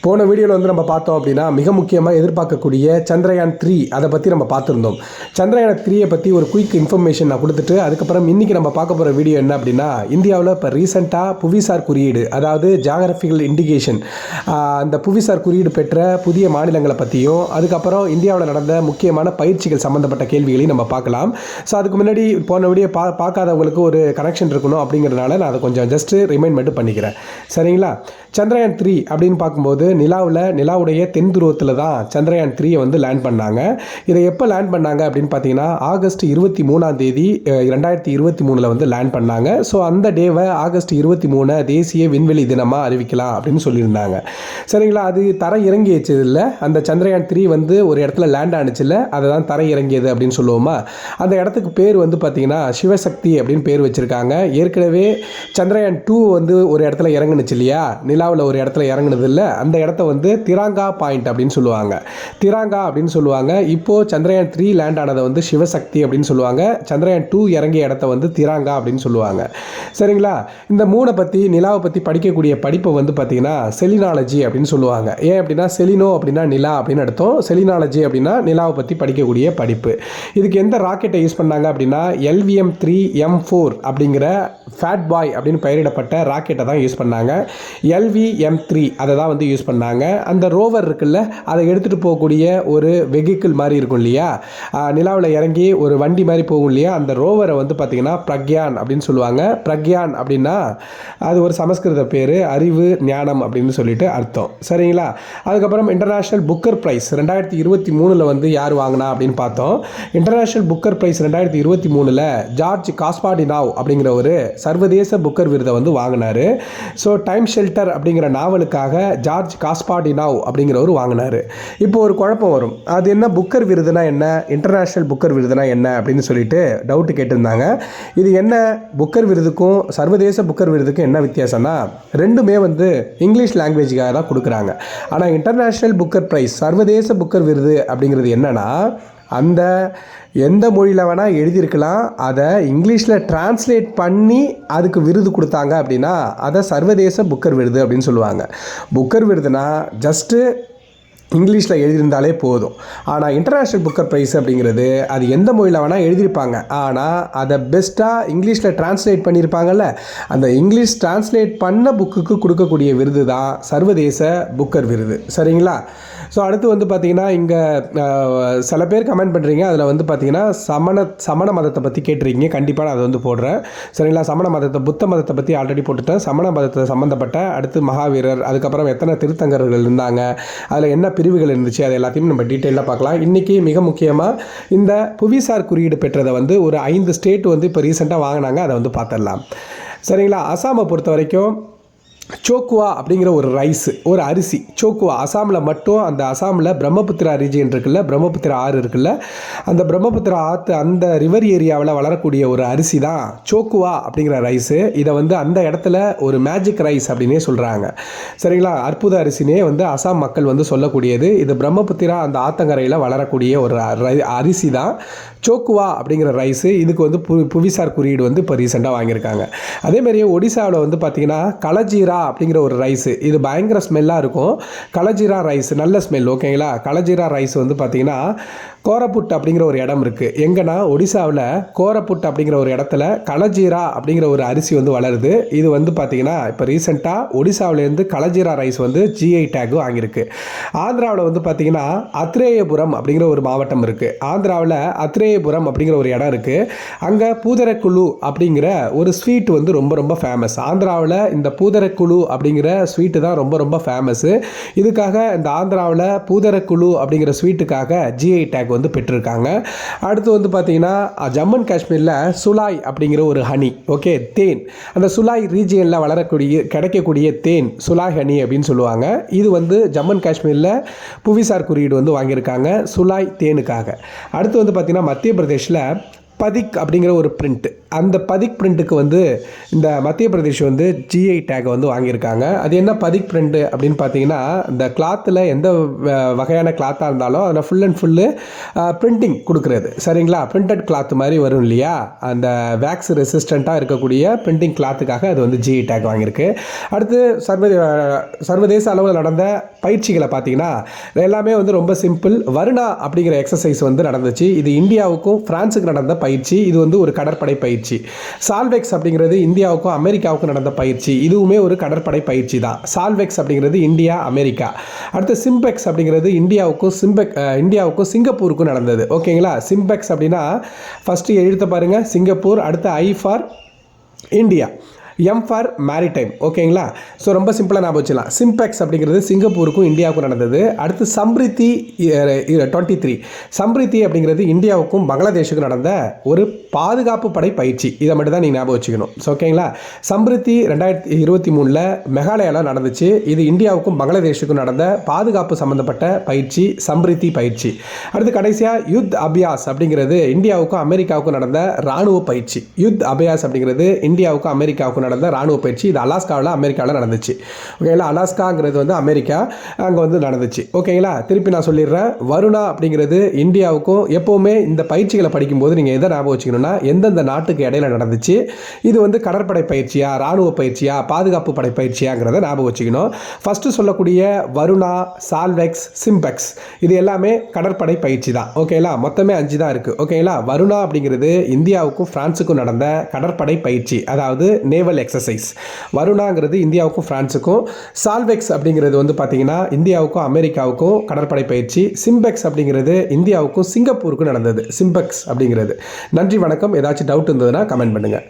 போன வீடியோவில் வந்து நம்ம பார்த்தோம் அப்படின்னா மிக முக்கியமாக எதிர்பார்க்கக்கூடிய சந்திரயான் 3 அதை பற்றி நம்ம பார்த்துருந்தோம். சந்திரயான் 3 பற்றி ஒரு குயிக் இன்ஃபர்மேஷன் நான் கொடுத்துட்டு அதுக்கப்புறம் இன்றைக்கி நம்ம பார்க்க போகிற வீடியோ என்ன அப்படின்னா, இந்தியாவில் இப்போ ரீசெண்டாக புவிசார் குறியீடு, அதாவது ஜியாகிரபிக்கல் இண்டிகேஷன், அந்த புவிசார் குறியீடு பெற்ற புதிய மாநிலங்களை பற்றியும் அதுக்கப்புறம் இந்தியாவில் நடந்த முக்கியமான பயிற்சிகள் சம்மந்தப்பட்ட கேள்விகளையும் நம்ம பார்க்கலாம். ஸோ அதுக்கு முன்னாடி போன வீடியோ பார்க்காதவங்களுக்கு ஒரு கனெக்ஷன் இருக்கணும் அப்படிங்கிறதுனால நான் அதை கொஞ்சம் ஜஸ்ட்டு ரிமைண்ட் மட்டும் பண்ணிக்கிறேன், சரிங்களா? சந்திரயான் 3 அப்படின்னு பார்க்கும்போது நிலாவுடைய தென் துருவத்தில் தான் சந்திரயான் 3 வந்து லேண்ட் பண்ணாங்க. இதை எப்போ லேண்ட் பண்ணாங்க அப்படின்னு பார்த்தீங்கன்னா ஆகஸ்ட் 23 2023 வந்து லேண்ட் பண்ணாங்க. ஸோ அந்த டேவை ஆகஸ்ட் 23 தேசிய விண்வெளி தினமாக அறிவிக்கலாம் அப்படின்னு சொல்லியிருந்தாங்க, சரிங்களா? அது தரை இறங்கியது இல்லை, அந்த சந்திரயான் 3 வந்து ஒரு இடத்துல லேண்ட் ஆனிச்சில்ல, அதை தான் தரை இறங்கியது அப்படின்னு சொல்லுவோமா. அந்த இடத்துக்கு பேர் வந்து பார்த்தீங்கன்னா சிவசக்தி அப்படின்னு பேர் வச்சுருக்காங்க. ஏற்கனவே சந்திரயான் 2 வந்து ஒரு இடத்துல இறங்குனுச்சு இல்லையா, நிலாவில் ஒரு இடத்துல இறங்குனது இல்லை, அந்த இடத்த வந்து திராங்கா பாயிண்ட் அப்படின்னு சொல்லுவாங்க. திராங்கா அப்படின்னு சொல்லுவாங்க. இப்போது சந்திரயான் 3 லேண்ட் ஆனதை வந்து சிவசக்தி அப்படின்னு சொல்லுவாங்க. சந்திரயான் 2 இறங்கிய இடத்த வந்து திராங்கா அப்படின்னு சொல்லுவாங்க, சரிங்களா? இந்த மூணை பற்றி, நிலாவை பற்றி படிக்கக்கூடிய படிப்பை வந்து பார்த்தீங்கன்னா செலினாலஜி அப்படின்னு சொல்லுவாங்க. ஏன் அப்படின்னா செலினோ அப்படின்னா நிலா அப்படின்னு அர்த்தம், செலினாலஜி அப்படின்னா நிலாவை பற்றி படிக்கக்கூடிய படிப்பு. இதுக்கு எந்த ராக்கெட்டை யூஸ் பண்ணாங்க அப்படின்னா LVM-3M4 அப்படிங்கிற ஃபேட் பாய் அப்படின்னு பெயரிடப்பட்ட ராக்கெட்டை தான் யூஸ் பண்ணாங்க. LVM-3 அதை தான் வந்து யூஸ் பண்ணாங்க. அந்த ரோவர் இருக்குல்ல, அதை எடுத்துகிட்டு போகக்கூடிய ஒரு வெஹிக்கிள் மாதிரி இருக்கும் இல்லையா, நிலாவில் இறங்கி ஒரு வண்டி மாதிரி போகும் இல்லையா, அந்த ரோவரை வந்து பார்த்திங்கன்னா பிரக்யான் அப்படின்னு சொல்லுவாங்க. பிரக்யான் அப்படின்னா அது ஒரு சமஸ்கிருத பேர், அறிவு ஞானம் அப்படின்னு சொல்லிட்டு அர்த்தம், சரிங்களா? அதுக்கப்புறம் இன்டர்நேஷ்னல் புக்கர் ப்ரைஸ் 2023 வந்து யார் வாங்கினா அப்படின்னு பார்த்தோம். இன்டர்நேஷ்னல் புக்கர் ப்ரைஸ் 2023 ஜார்ஜ் காஸ்பார்டினோவ் அப்படிங்கிற ஒரு சர்வதேச புக்கர் விருதை வந்து வாங்கினார். ஸோ டைம் ஷெல்டர் அப்படிங்கிற நாவலுக்காக ஜார்ஜ் காஸ்பார்டினோவ் அப்படிங்கிறவர் வாங்கினார். இப்போ ஒரு குழப்பம் வரும், அது என்ன புக்கர் விருதுனா என்ன, இன்டர்நேஷ்னல் புக்கர் விருதுனா என்ன அப்படின்னு சொல்லிட்டு டவுட்டு கேட்டிருந்தாங்க. இது என்ன, புக்கர் விருதுக்கும் சர்வதேச புக்கர் விருதுக்கும் என்ன வித்தியாசம்னா, ரெண்டுமே வந்து இங்கிலீஷ் லாங்குவேஜுக்காக தான் கொடுக்குறாங்க. ஆனால் இன்டர்நேஷ்னல் புக்கர் ப்ரைஸ், சர்வதேச புக்கர் விருது அப்படிங்கிறது என்னென்னா, அந்த எந்த மொழியில் வேணால் எழுதியிருக்கலாம், அதை இங்கிலீஷில் டிரான்ஸ்லேட் பண்ணி அதுக்கு விருது கொடுத்தாங்க அப்படின்னா அதை சர்வதேச புக்கர் விருது அப்படின்னு சொல்லுவாங்க. புக்கர் விருதுனா ஜஸ்ட்டு இங்கிலீஷில் எழுதியிருந்தாலே போதும். ஆனால் இன்டர்நேஷ்னல் புக்கர் ப்ரைஸ் அப்படிங்கிறது அது எந்த மொழியில் வேணால் எழுதியிருப்பாங்க, ஆனால் அதை பெஸ்ட்டாக இங்கிலீஷில் டிரான்ஸ்லேட் பண்ணியிருப்பாங்கல்ல, அந்த இங்கிலீஷ் டிரான்ஸ்லேட் பண்ண புக்குக்கு கொடுக்கக்கூடிய விருது தான் சர்வதேச புக்கர் விருது, சரிங்களா? ஸோ அடுத்து வந்து பார்த்திங்கன்னா இங்கே சில பேர் கமெண்ட் பண்ணுறீங்க, அதில் வந்து பார்த்திங்கன்னா சமண மதத்தை பற்றி கேட்டிருக்கீங்க. கண்டிப்பாக நான் அதை வந்து போடுறேன், சரிங்களா? சமண மதத்தை, புத்த மதத்தை பற்றி ஆல்ரெடி போட்டுட்டேன். சமண மதத்தை சம்மந்தப்பட்ட அடுத்து மகாவீரர், அதுக்கப்புறம் எத்தனை திருத்தங்கர்கள் இருந்தாங்க, அதில் என்ன பிரிவுகள் இருந்துச்சு, அது எல்லாத்தையும் நம்ம டீட்டெயிலாக பார்க்கலாம். இன்றைக்கி மிக முக்கியமாக இந்த புவிசார் குறியீடு பெற்றதை வந்து ஒரு 5 ஸ்டேட் வந்து இப்போ ரீசெண்டாக வாங்கினாங்க, அதை வந்து பார்த்துடலாம், சரிங்களா? அசாமை பொறுத்த வரைக்கும் சோக்குவா அப்படிங்கிற ஒரு ரைஸ், ஒரு அரிசி சோக்குவா, அசாமில் மட்டும், அந்த அசாமில் பிரம்மபுத்திரா ரீஜியன் இருக்குல்ல, பிரம்மபுத்திரா ஆறு இருக்குல்ல, அந்த பிரம்மபுத்திரா ஆற்று அந்த ரிவர் ஏரியாவில் வளரக்கூடிய ஒரு அரிசி தான் சோக்குவா அப்படிங்கிற ரைஸு. இதை வந்து அந்த இடத்துல ஒரு மேஜிக் ரைஸ் அப்படின்னே சொல்கிறாங்க, சரிங்களா? அற்புத அரிசினே வந்து அசாம் மக்கள் வந்து சொல்லக்கூடியது. இது பிரம்மபுத்திரா அந்த ஆத்தங்கரையில் வளரக்கூடிய ஒரு அரிசி தான் சோக்குவா அப்படிங்கிற ரைஸு. இதுக்கு வந்து புவிசார் குறியீடு வந்து இப்போ ரீசெண்டாக வாங்கியிருக்காங்க. அதேமாதிரி ஒடிசாவில் வந்து பார்த்திங்கன்னா கலஜீரா அப்படிங்கிற ஒரு ரைஸு, இது பயங்கர ஸ்மெல்லாக இருக்கும். கலஜீரா ரைஸ் நல்ல ஸ்மெல், ஓகேங்களா? கலஜீரா ரைஸ் வந்து பார்த்திங்கன்னா கோரப்புட் அப்படிங்கிற ஒரு இடம் இருக்குது. எங்கன்னா ஒடிசாவில் கோரப்புட் அப்படிங்கிற ஒரு இடத்துல கலஜீரா அப்படிங்கிற ஒரு அரிசி வந்து வளருது. இது வந்து பார்த்திங்கன்னா இப்போ ரீசெண்டாக ஒடிசாவிலேருந்து கலஜீரா ரைஸ் வந்து GI டேக் வாங்கியிருக்கு. ஆந்திராவில் வந்து பார்த்திங்கன்னா அத்ரேயபுரம் அப்படிங்கிற ஒரு மாவட்டம் இருக்குது. ஆந்திராவில் அத்ரேயபுரம் அப்படிங்கிற ஒரு இடம் இருக்குது. அங்கே பூதரக்குழு அப்படிங்கிற ஒரு ஸ்வீட் வந்து ரொம்ப ரொம்ப ஃபேமஸ். ஆந்திராவில் இந்த பூதரக்குழு அப்படிங்கிற ஸ்வீட்டு தான் ரொம்ப ரொம்ப ஃபேமஸ்ஸு. இதுக்காக இந்த ஆந்திராவில் பூதரக்குழு அப்படிங்கிற ஸ்வீட்டுக்காக GI டேக் வந்து பெற்றிருக்காங்க. அடுத்து வந்து பார்த்தீங்கன்னா ஜம்மு அண்ட் காஷ்மீரில் சுலாய் அப்படிங்கிற ஒரு ஹனி, ஓகே, தேன், அந்த சுலாய் ரீஜியனில் கிடைக்கக்கூடிய தேன் சுலாய் ஹனி அப்படின்னு சொல்லுவாங்க. இது வந்து ஜம்மு அண்ட் காஷ்மீரில் புவிசார் குறியீடு வந்து வாங்கியிருக்காங்க சுலாய் தேனுக்காக. அடுத்து வந்து பார்த்திங்கன்னா மத்திய பிரதேஷில் பதிக் அப்படிங்கிற ஒரு பிரிண்ட், அந்த பதிக் பிரிண்ட்டுக்கு வந்து இந்த மத்திய பிரதேஷ் வந்து ஜிஐ டேக் வந்து வாங்கியிருக்காங்க. அது என்ன பதிக் பிரிண்ட் அப்படின்னு பார்த்தீங்கன்னா, இந்த கிளாத்தில் எந்த வகையான கிளாத்தாக இருந்தாலும் அதில் ஃபுல் அண்ட் ஃபுல்லு பிரிண்டிங் கொடுக்குறது, சரிங்களா? பிரிண்டட் கிளாத் மாதிரி வரும் இல்லையா, அந்த வேக்ஸ் ரெசிஸ்டண்ட்டாக இருக்கக்கூடிய பிரிண்டிங் கிளாத்துக்காக அது வந்து ஜிஐ டேக் வாங்கியிருக்கு. அடுத்து சர்வதேச அளவில் நடந்த பயிற்சிகளை பார்த்தீங்கன்னா எல்லாமே வந்து ரொம்ப சிம்பிள். வருணா அப்படிங்கிற எக்ஸசைஸ் வந்து நடந்துச்சு. இது இந்தியாவுக்கும் பிரான்ஸுக்கு நடந்த பயிற்சி. இது வந்து ஒரு கடற்படை பயிற்சி. சால்வெக்ஸ் அப்படிங்கிறது இந்தியாவுக்கும் அமெரிக்காவுக்கும் நடந்த பயிற்சி. இதுவுமே ஒரு கடற்படை பயிற்சி தான். சால்வெக்ஸ் அப்படிங்கிறது இந்தியா அமெரிக்கா. அடுத்து சிம்பெக்ஸ் அப்படிங்கிறது இந்தியாவுக்கும் சிங்கப்பூருக்கும் நடந்தது. ஓகேங்களா? சிம்பெக்ஸ் அப்படின்னா ஃபஸ்ட்டு எழுத்த பாருங்கள், சிங்கப்பூர். அடுத்து I for India, M for maritime. ஓகேங்களா? ஸோ ரொம்ப சிம்பிளாக ஞாபகம் வச்சுக்கலாம். சிம்பெக்ஸ் அப்படிங்கிறது சிங்கப்பூருக்கும் இந்தியாவுக்கும் நடந்தது. அடுத்து சம்ரித்தி 23. சம்ரித்தி அப்படிங்கிறது இந்தியாவுக்கும் பங்களாதேஷுக்கும் நடந்த ஒரு பாதுகாப்பு படை பயிற்சி. இதை மட்டும் தான் நீங்கள் ஞாபகம் வச்சுக்கணும். ஸோ ஓகேங்களா? சம்ரித்தி 2023 மெகாலயாவில் நடந்துச்சு. இது இந்தியாவுக்கும் பங்களாதேஷுக்கும் நடந்த பாதுகாப்பு சம்மந்தப்பட்ட பயிற்சி, சம்ரித்தி பயிற்சி. அடுத்து கடைசியாக யுத் அபியாஸ் அப்படிங்கிறது இந்தியாவுக்கும் அமெரிக்காவுக்கும் நடந்த இராணுவ பயிற்சி. யுத் அபியாஸ் அப்படிங்கிறது இந்தியாவுக்கும் அமெரிக்காவுக்கும் நடந்த ராணுவ பயிற்சி. இது அலாஸ்காவில் அமெரிக்காவில் நடந்துச்சு. ஓகேங்களா? அலாஸ்காங்கிறது வந்து அமெரிக்கா, அங்கே வந்து நடந்துச்சு. ஓகேங்களா? திருப்பி நான் சொல்லிடுறேன். வருணா அப்படிங்கிறது இந்தியாவுக்கும், எப்போவுமே இந்த பயிற்சிகளை படிக்கும்போது நீங்கள் எதை ஞாபகம் வச்சுக்கணும்னா, எந்தெந்த நாட்டுக்கு இடையில நடந்துச்சு, இது வந்து கடற்படை பயிற்சியா, ராணுவ பயிற்சியா, பாதுகாப்பு படை பயிற்சியாங்கிறத ஞாபகம் வச்சுக்கணும். ஃபஸ்ட்டு சொல்லக்கூடிய வருணா, சால்வெக்ஸ், சிம்பெக்ஸ் இது எல்லாமே கடற்படை பயிற்சி தான். ஓகேங்களா? மொத்தமே 5 தான் இருக்குது. ஓகேங்களா? வருணா அப்படிங்கிறது இந்தியாவுக்கும் பிரான்ஸுக்கும் நடந்த கடற்படை பயிற்சி, அதாவது நேவல் எக்ஸசைஸ். வருணாங்கிறது இந்தியாவுக்கும் பிரான்ஸுக்கும். சால்வெக்ஸ் அப்படிங்கிறது வந்து பார்த்தீங்கன்னா இந்தியாவுக்கும் அமெரிக்காவுக்கும் கடற்படை பயிற்சி. சிம்பெக்ஸ் அப்படிங்கிறது இந்தியாவுக்கும் சிங்கப்பூருக்கும் நடந்தது. சிம்பெக்ஸ் அப்படிங்கிறது. நன்றி, வணக்கம். ஏதாச்சும் டவுட் இருந்ததுன்னா கமெண்ட் பண்ணுங்கள்.